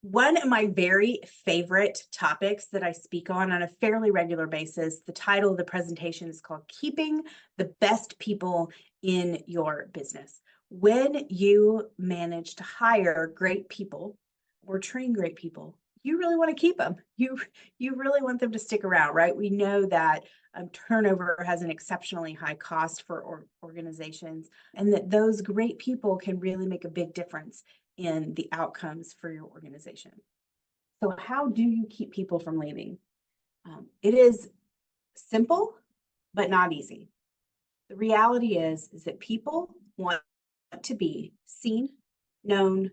One of my very favorite topics that I speak on a fairly regular basis, the title of the presentation is called Keeping the Best People in Your Business. When you manage to hire great people or train great people, you really want to keep them. You really want them to stick around, right? We know that turnover has an exceptionally high cost for organizations, and that those great people can really make a big difference in the outcomes for your organization. So how do you keep people from leaving? It is simple, but not easy. The reality is that people want to be seen, known,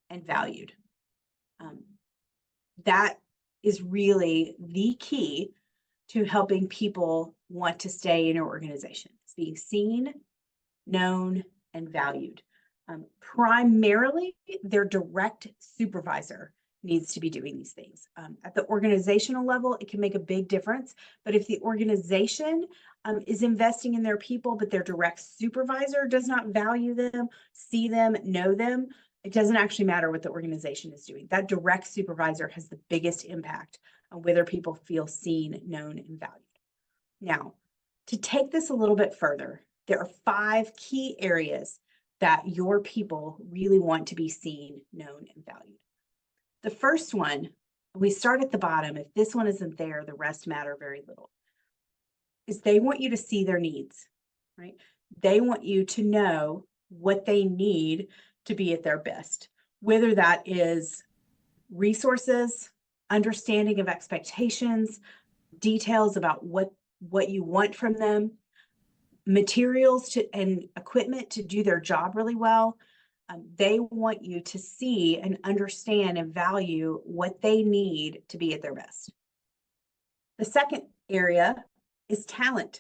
and valued. That is really the key to helping people want to stay in your organization. It's being seen, known, and valued. Primarily, their direct supervisor needs to be doing these things. At the organizational level, it can make a big difference. But if the organization is investing in their people, but their direct supervisor does not value them, see them, know them, it doesn't actually matter what the organization is doing. That direct supervisor has the biggest impact on whether people feel seen, known, and valued. Now, to take this a little bit further, there are 5 key areas that your people really want to be seen, known, and valued. The first one, we start at the bottom. If this one isn't there, the rest matter very little, is they want you to see their needs, right? They want you to know what they need to be at their best, whether that is resources, understanding of expectations, details about what you want from them, materials and equipment to do their job really well. They want you to see and understand and value what they need to be at their best. The second area is talent.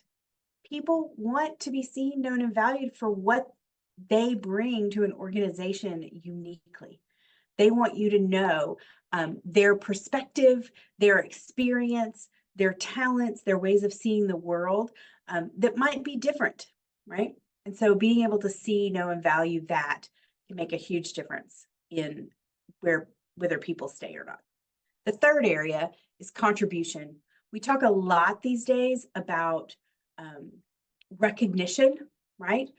People want to be seen, known, and valued for what they bring to an organization uniquely. They want you to know their perspective, their experience, their talents, their ways of seeing the world that might be different, right? And so being able to see, know, and value that can make a huge difference in whether people stay or not. The third area is contribution. We talk a lot these days about recognition, right?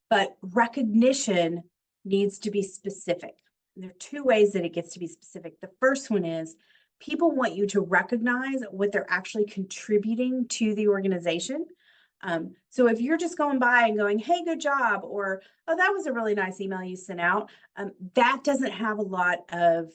But recognition needs to be specific. There are 2 ways that it gets to be specific. The first one is people want you to recognize what they're actually contributing to the organization. So if you're just going by and going, hey, good job, or, oh, that was a really nice email you sent out, that doesn't have a lot of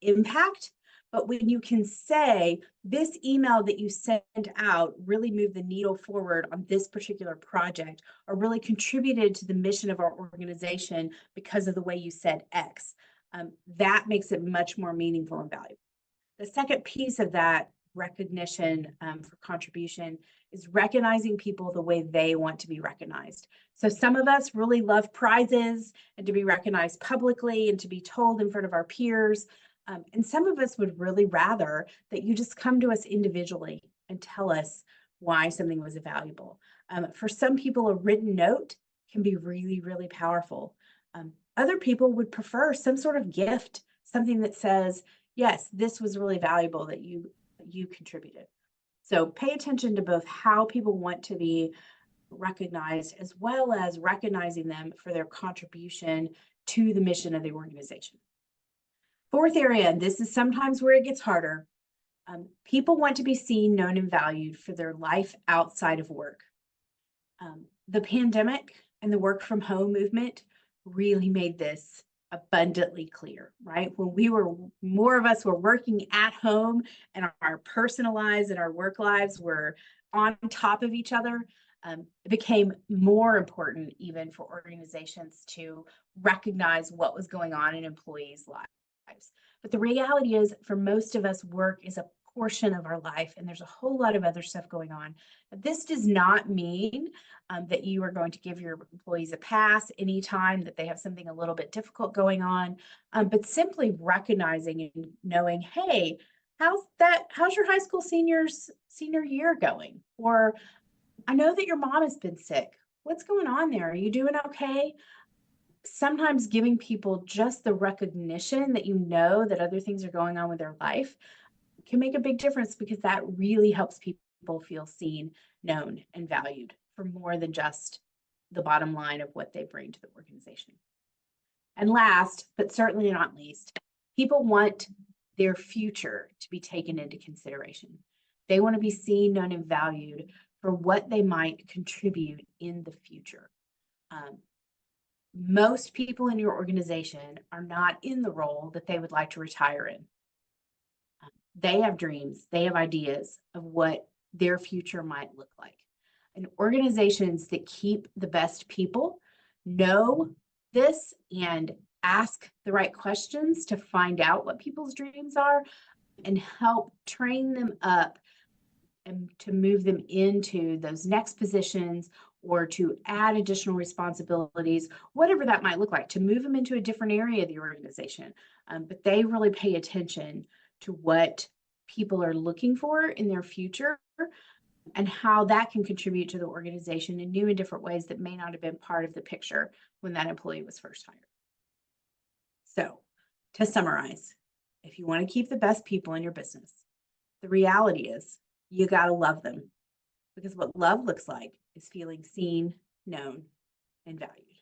impact. But when you can say, this email that you sent out really moved the needle forward on this particular project, or really contributed to the mission of our organization because of the way you said X, that makes it much more meaningful and valuable. The second piece of that recognition for contribution is recognizing people the way they want to be recognized. So some of us really love prizes and to be recognized publicly and to be told in front of our peers. And some of us would really rather that you just come to us individually and tell us why something was valuable. For some people, a written note can be really, really powerful. Other people would prefer some sort of gift, something that says, yes, this was really valuable that you contributed. So pay attention to both how people want to be recognized, as well as recognizing them for their contribution to the mission of the organization. Fourth area, and this is sometimes where it gets harder. People want to be seen, known, and valued for their life outside of work. The pandemic and the work from home movement really made this abundantly clear, right? When more of us were working at home and our personal lives and our work lives were on top of each other, it became more important even for organizations to recognize what was going on in employees' lives. But the reality is, for most of us, work is a portion of our life, and there's a whole lot of other stuff going on. But this does not mean that you are going to give your employees a pass anytime that they have something a little bit difficult going on, but simply recognizing and knowing, hey, how's your high school senior year going? Or I know that your mom has been sick. What's going on there? Are you doing okay? sometimes giving people just the recognition that you know that other things are going on with their life can make a big difference, because that really helps people feel seen, known, and valued for more than just the bottom line of what they bring to the organization. And last, but certainly not least, people want their future to be taken into consideration. They want to be seen, known, and valued for what they might contribute in the future. Most people in your organization are not in the role that they would like to retire in. They have dreams, they have ideas of what their future might look like. And organizations that keep the best people know this and ask the right questions to find out what people's dreams are and help train them up and to move them into those next positions, or to add additional responsibilities, whatever that might look like, to move them into a different area of the organization. But they really pay attention to what people are looking for in their future and how that can contribute to the organization in new and different ways that may not have been part of the picture when that employee was first hired. So, to summarize, if you want to keep the best people in your business, the reality is you got to love them, because what love looks like is feeling seen, known, and valued.